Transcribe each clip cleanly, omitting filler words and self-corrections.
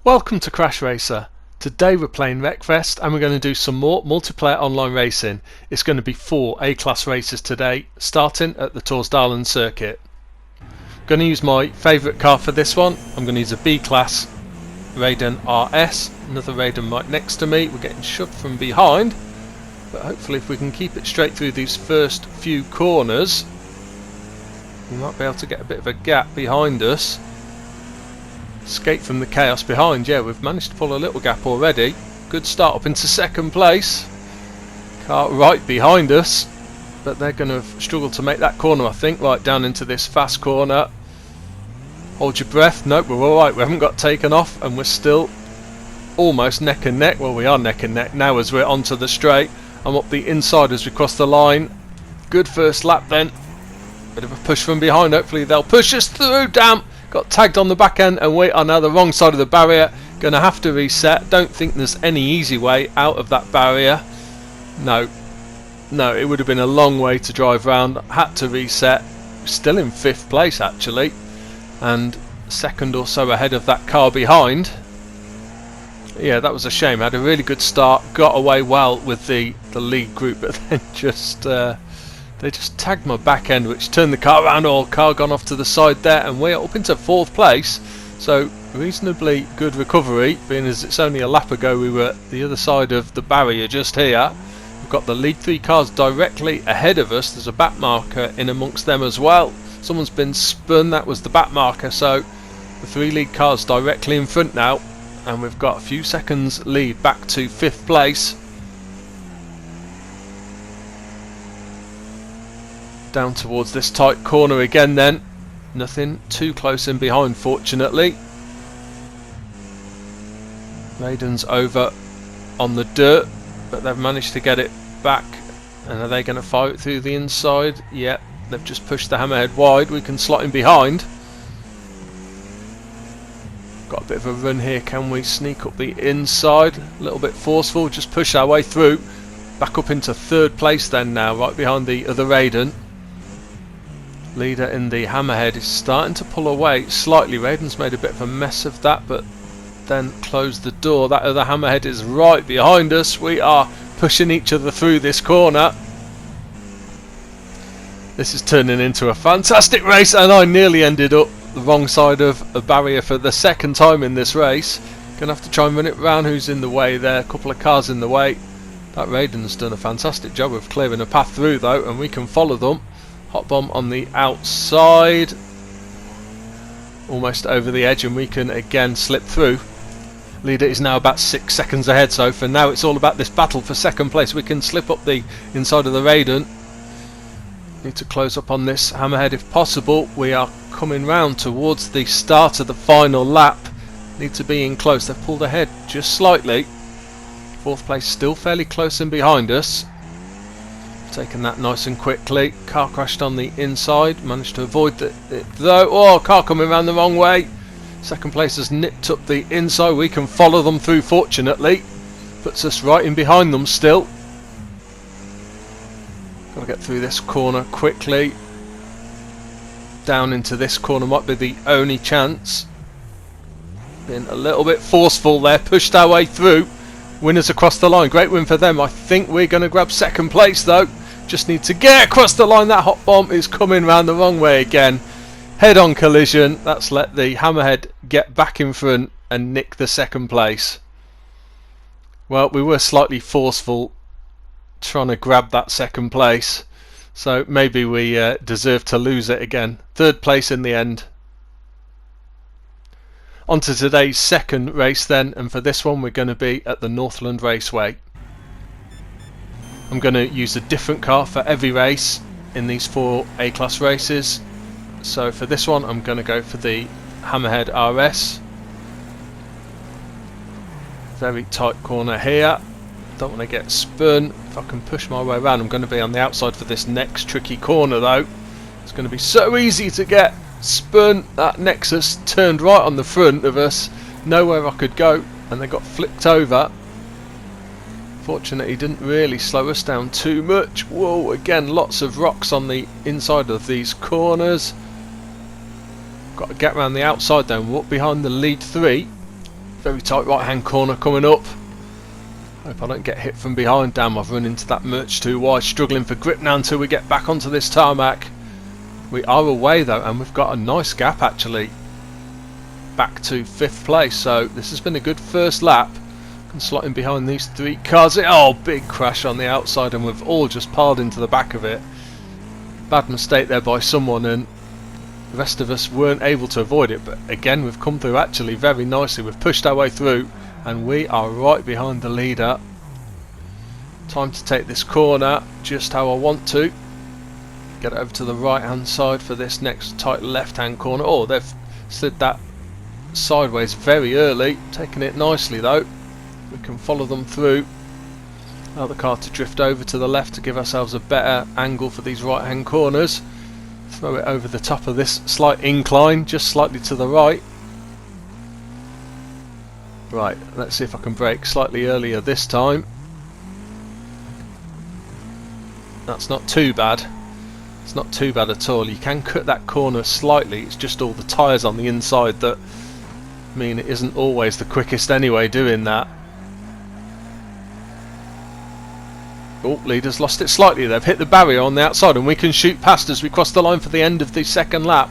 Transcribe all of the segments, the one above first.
Welcome to CrashRacer. Today we're playing Wreckfest and we're going to do some more multiplayer online racing. It's going to be 4 A-class races today, starting at the Torsdalen circuit. I'm going to use my favourite car for this one. I'm going to use a B-class Raiden RS, another Raiden right next to me. We're getting shoved from behind, but hopefully if we can keep it straight through these first few corners, we might be able to get a bit of a gap behind us. Escape from the chaos behind. Yeah, we've managed to pull a little gap already. Good start up into second place. Car right behind us, but they're going to struggle to make that corner, I think, right down into this fast corner. Hold your breath. Nope, we're alright. We haven't got taken off and we're still almost neck and neck. Well, we are neck and neck now as we're onto the straight. I'm up the inside as we cross the line. Good first lap then. Bit of a push from behind. Hopefully they'll push us through. Damn! Got tagged on the back end and we are now the wrong side of the barrier. Gonna have to reset. Don't think there's any easy way out of that barrier. No, it would have been a long way to drive round. Had to reset. Still in 5th place actually, and second or so ahead of that car behind. Yeah, that was a shame. Had a really good start, got away well with the lead group, but then they just tagged my back end, which turned the car around. All car gone off to the side there, and we're up into 4th place. So reasonably good recovery, being as it's only a lap ago we were at the other side of the barrier just here. We've got the lead 3 cars directly ahead of us. There's a back marker in amongst them as well. Someone's been spun. That was the back marker. So the 3 lead cars directly in front now, and we've got a few seconds lead back to 5th place. Down towards this tight corner again then. Nothing too close in behind, fortunately. Raiden's over on the dirt, but they've managed to get it back. And are they going to fire it through the inside? Yep, they've just pushed the Hammerhead wide. We can slot in behind. Got a bit of a run here. Can we sneak up the inside? A little bit forceful, just push our way through. Back up into 3rd place then now, right behind the other Raiden. Leader in the Hammerhead is starting to pull away slightly. Raiden's made a bit of a mess of that, but then closed the door. That other Hammerhead is right behind us. We are pushing each other through this corner. This is turning into a fantastic race, and I nearly ended up the wrong side of a barrier for the 2nd time in this race. Gonna have to try and run it round. Who's in the way there? A couple of cars in the way. That Raiden's done a fantastic job of clearing a path through though, and we can follow them. Hotbomb on the outside, almost over the edge, and we can again slip through. Leader is now about 6 seconds ahead, so for now it's all about this battle for 2nd place. We can slip up the inside of the Raiden. Need to close up on this Hammerhead if possible. We are coming round towards the start of the final lap. Need to be in close. They've pulled ahead just slightly. 4th place still fairly close in behind us. Taking that nice and quickly. Car crashed on the inside. Managed to avoid it though. Oh, car coming around the wrong way. 2nd place has nipped up the inside. We can follow them through fortunately. Puts us right in behind them still. Got to get through this corner quickly. Down into this corner might be the only chance. Been a little bit forceful there. Pushed our way through. Winners across the line. Great win for them. I think we're going to grab 2nd place though. Just need to get across the line. That Hotbomb is coming round the wrong way again. Head-on collision. That's let the Hammerhead get back in front and nick the 2nd place. Well, we were slightly forceful trying to grab that 2nd place, so maybe we deserve to lose it again. 3rd place in the end. On to today's 2nd race then, and for this one we're going to be at the Northland Raceway. I'm going to use a different car for every race in these 4 A-class races. So for this one I'm going to go for the Hammerhead RS. Very tight corner here. Don't want to get spun. If I can push my way around, I'm going to be on the outside for this next tricky corner though. It's going to be so easy to get spun. That Nexus turned right on the front of us. Nowhere I could go, and they got flipped over. Fortunately, he didn't really slow us down too much. Whoa, again, lots of rocks on the inside of these corners. Got to get around the outside then, walk behind the lead 3. Very tight right hand corner coming up. Hope I don't get hit from behind. Damn, I've run into that much too wide. Struggling for grip now until we get back onto this tarmac. We are away though, and we've got a nice gap actually back to 5th place, so this has been a good first lap. And slotting behind these 3 cars. Oh, big crash on the outside, and we've all just piled into the back of it. Bad mistake there by someone, and the rest of us weren't able to avoid it, but again we've come through actually very nicely. We've pushed our way through and we are right behind the leader. Time to take this corner just how I want to. Get over to the right hand side for this next tight left hand corner. Oh, they've slid that sideways very early, taking it nicely though. We can follow them through. Allow the car to drift over to the left to give ourselves a better angle for these right hand corners. Throw it over the top of this slight incline, just slightly to the right. Right, let's see if I can brake slightly earlier this time. That's not too bad. It's not too bad at all. You can cut that corner slightly, it's just all the tyres on the inside that mean it isn't always the quickest anyway doing that. Oh, leader's lost it slightly. They've hit the barrier on the outside and we can shoot past as we cross the line for the end of the second lap.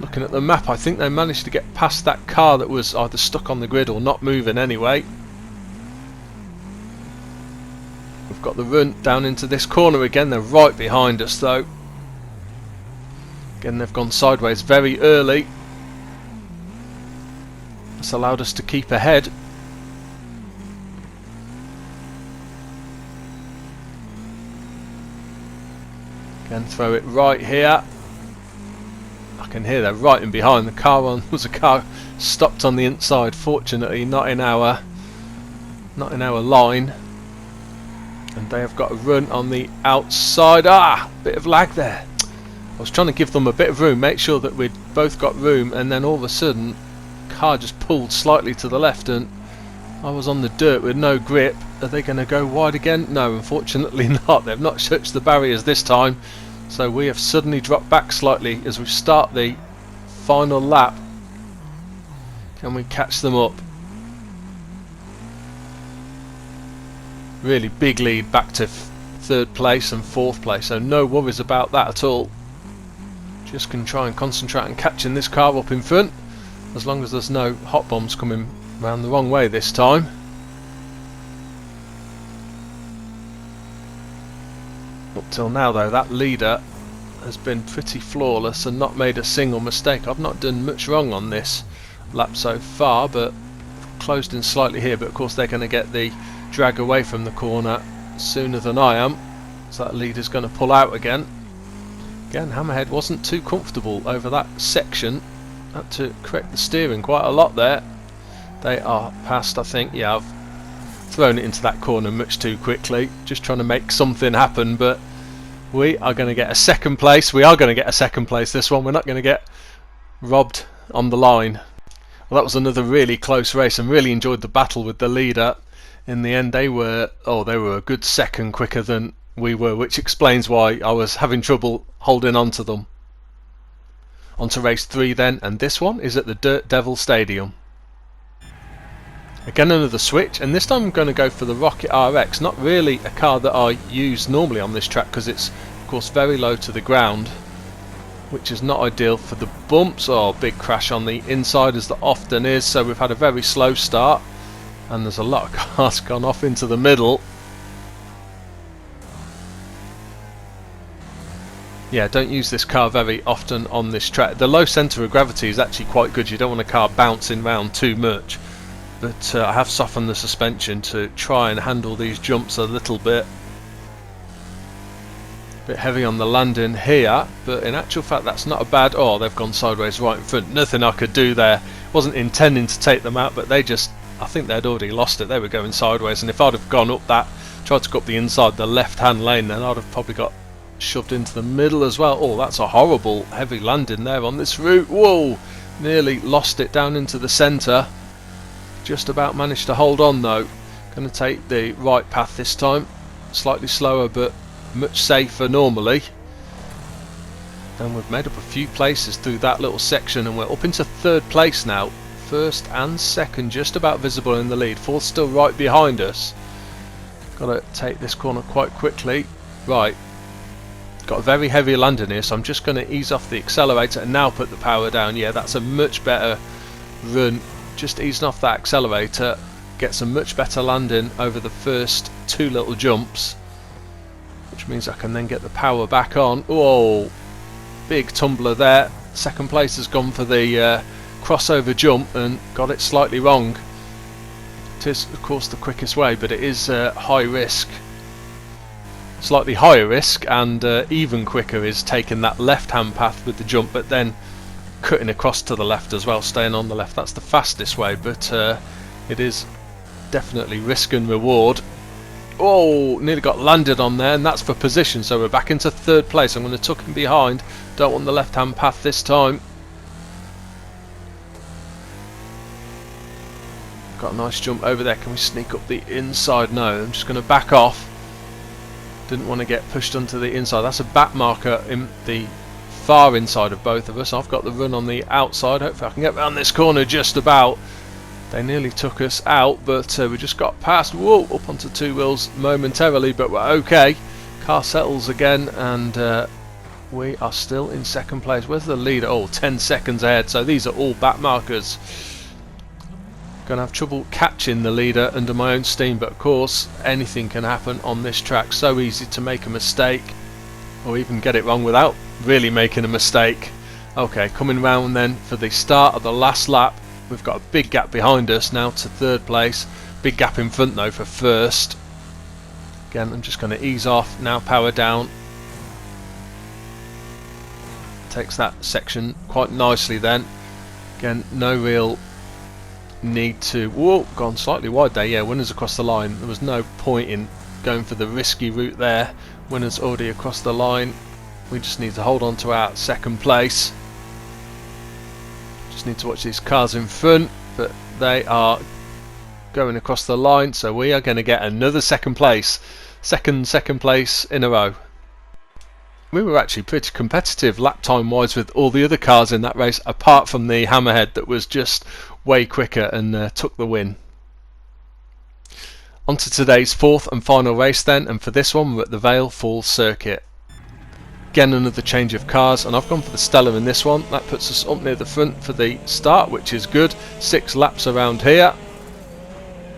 Looking at the map, I think they managed to get past that car that was either stuck on the grid or not moving anyway. We've got the run down into this corner again. They're right behind us though. Again, they've gone sideways very early. That's allowed us to keep ahead. Again, throw it right here. I can hear they're right in behind. The car was a car stopped on the inside. Fortunately, not in our line. And they have got a run on the outside. Ah, bit of lag there. I was trying to give them a bit of room, make sure that we'd both got room, and then all of a sudden, car just pulled slightly to the left, and I was on the dirt with no grip. Are they going to go wide again? No, unfortunately not. They've not touched the barriers this time. So we have suddenly dropped back slightly as we start the final lap. Can we catch them up? Really big lead back to 3rd place and 4th place, so no worries about that at all. Just can try and concentrate on catching this car up in front, as long as there's no hot bombs coming round the wrong way this time. Up till now though, that leader has been pretty flawless and not made a single mistake. I've not done much wrong on this lap so far, but closed in slightly here, but of course they're going to get the drag away from the corner sooner than I am, so that leader's going to pull out again. Again, Hammerhead wasn't too comfortable over that section, had to correct the steering quite a lot there. They are past, I think. Yeah, I've thrown it into that corner much too quickly, just trying to make something happen, but we are going to get a 2nd place. We are going to get a 2nd place this one. We're not going to get robbed on the line. Well, that was another really close race, and really enjoyed the battle with the leader. In the end, they were a good second quicker than we were, which explains why I was having trouble holding on to them. On to race 3 then, and this one is at the Dirt Devil Stadium. Again, another switch, and this time I'm going to go for the Rocket RX. Not really a car that I use normally on this track because it's of course very low to the ground, which is not ideal for the bumps. Oh, big crash on the inside as there often is, so we've had a very slow start and there's a lot of cars gone off into the middle. Yeah, don't use this car very often on this track. The low centre of gravity is actually quite good. You don't want a car bouncing around too much. But I have softened the suspension to try and handle these jumps a little bit. Bit heavy on the landing here, but in actual fact that's not a bad... Oh, they've gone sideways right in front. Nothing I could do there. Wasn't intending to take them out, but they just... I think they'd already lost it. They were going sideways, and if I'd have gone up that, tried to go up the inside, the left-hand lane, then I'd have probably got shoved into the middle as well. Oh, that's a horrible heavy landing there on this route. Whoa! Nearly lost it down into the centre. Just about managed to hold on though. Going to take the right path this time. Slightly slower but much safer normally. And we've made up a few places through that little section, and we're up into 3rd place now. first and second just about visible in the lead. Fourth still right behind us. Got to take this corner quite quickly. Right, got a very heavy landing here, so I'm just going to ease off the accelerator and now put the power down. Yeah, that's a much better run. Just easing off that accelerator gets a much better landing over the first two little jumps, which means I can then get the power back on. Whoa, big tumbler there. Second place has gone for the crossover jump and got it slightly wrong. It is of course the quickest way, but it is high risk. Slightly higher risk and even quicker is taking that left hand path with the jump, but then cutting across to the left as well, staying on the left. That's the fastest way, but it is definitely risk and reward. Oh, nearly got landed on there, and that's for position, so we're back into third place. I'm going to tuck him behind. Don't want the left hand path this time. Got a nice jump over there. Can we sneak up the inside? No, I'm just going to back off. Didn't want to get pushed onto the inside. That's a back marker in the far inside of both of us. I've got the run on the outside. Hopefully I can get around this corner just about. They nearly took us out, but we just got past. Whoa, up onto two wheels momentarily, but we're okay. Car settles again, and we are still in second place. Where's the leader? Oh, 10 seconds ahead, so these are all back markers. Going to have trouble catching the leader under my own steam, but of course anything can happen on this track. So easy to make a mistake, or even get it wrong without really making a mistake. Okay, coming round then for the start of the last lap. We've got a big gap behind us now to third place. Big gap in front though for first. Again, I'm just going to ease off, now power down. Takes that section quite nicely then. Again, no real need to... Whoa, gone slightly wide there. Yeah, winners across the line. There was no point in going for the risky route there. Winners already across the line. We just need to hold on to our second place. Just need to watch these cars in front, but they are going across the line, so we are going to get another second place. Second place in a row. We were actually pretty competitive lap time wise with all the other cars in that race, apart from the Hammerhead that was just way quicker and took the win. On to today's fourth and final race then, and for this one we're at the Vale Falls circuit. Again, another change of cars, and I've gone for the Stella in this one. That puts us up near the front for the start, which is good. 6 laps around here.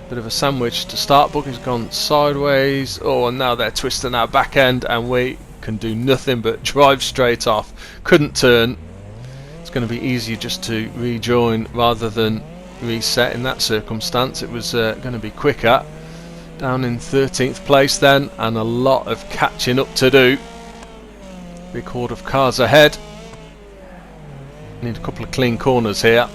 Bit of a sandwich to start. Buggy's gone sideways. Oh, and now they're twisting our back end, and we can do nothing but drive straight off. Couldn't turn. It's going to be easier just to rejoin rather than reset in that circumstance. It was going to be quicker. Down in 13th place then, and a lot of catching up to do. Big horde of cars ahead. Need a couple of clean corners here.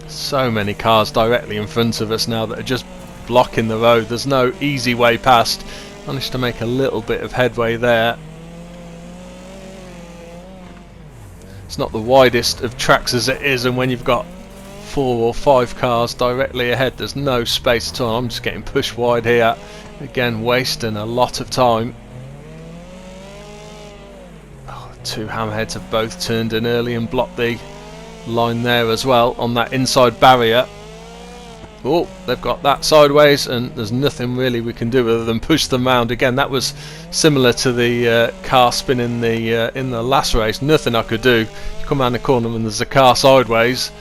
So many cars directly in front of us now that are just blocking the road. There's no easy way past. Managed to make a little bit of headway there. It's not the widest of tracks as it is, and when you've got 4 or 5 cars directly ahead, there's no space at all. I'm just getting pushed wide here. Again, wasting a lot of time. 2 Hammerheads have both turned in early and blocked the line there as well on that inside barrier. Oh, they've got that sideways, and there's nothing really we can do other than push them round. Again, that was similar to the car spin in the last race. Nothing I could do. You come around the corner and there's a car sideways.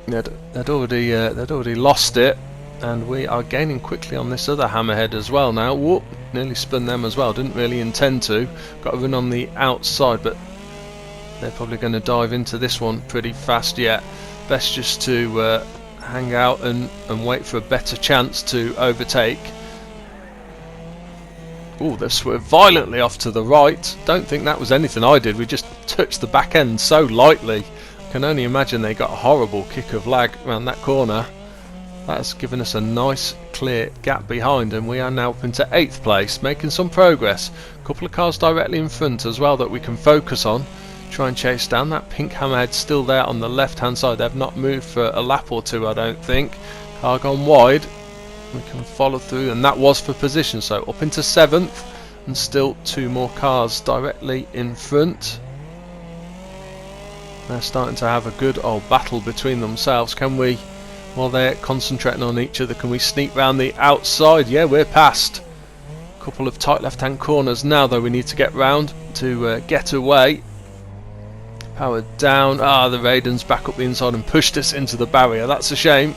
They'd already lost it, and we are gaining quickly on this other Hammerhead as well now. Whoop, nearly spun them as well. Didn't really intend to. Got to run on the outside, but they're probably going to dive into this one pretty fast yet. Best just to hang out and wait for a better chance to overtake. Oh, they've swerved violently off to the right. Don't think that was anything I did. We just touched the back end so lightly. Can only imagine they got a horrible kick of lag around that corner. That's given us a nice clear gap behind, and we are now up into 8th place, making some progress. A couple of cars directly in front as well that we can focus on. Try and chase down. That pink Hammerhead still there on the left hand side. They've not moved for a lap or two, I don't think. Car gone wide. We can follow through, and that was for position, so up into 7th, and still 2 more cars directly in front. They're starting to have a good old battle between themselves. Can we, while they're concentrating on each other, can we sneak round the outside? Yeah, we're past. Couple of tight left hand corners now though we need to get round to get away. Powered down. The Raiden's back up the inside and pushed us into the barrier. That's a shame.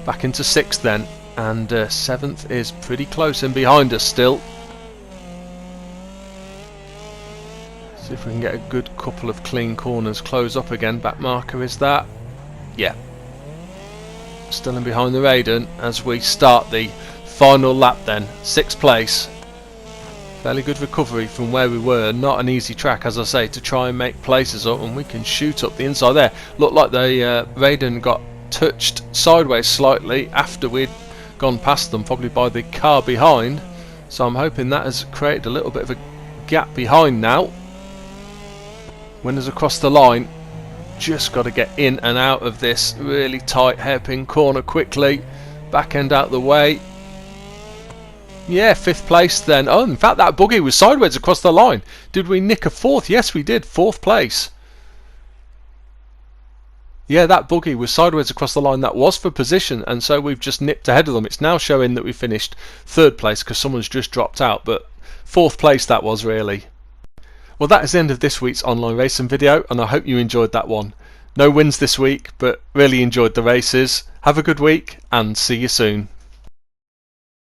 Back into 6th then, and 7th is pretty close in behind us still. See if we can get a good couple of clean corners. Close up again. Back marker is that. Yeah. Still in behind the Raiden as we start the final lap then. 6th place. Fairly good recovery from where we were. Not an easy track, as I say, to try and make places up, and we can shoot up the inside there. Looked like the Raiden got touched sideways slightly after we'd gone past them, probably by the car behind. So I'm hoping that has created a little bit of a gap behind now. Winners across the line. Just got to get in and out of this really tight hairpin corner quickly. Back end out the way. Yeah, 5th place then. Oh, in fact that buggy was sideways across the line. Did we nick a 4th? Yes we did, 4th place. Yeah, that buggy was sideways across the line. That was for position, and so we've just nipped ahead of them. It's now showing that we finished 3rd place because someone's just dropped out, but 4th place that was really. Well, that is the end of this week's online racing video, and I hope you enjoyed that one. No wins this week, but really enjoyed the races. Have a good week and see you soon.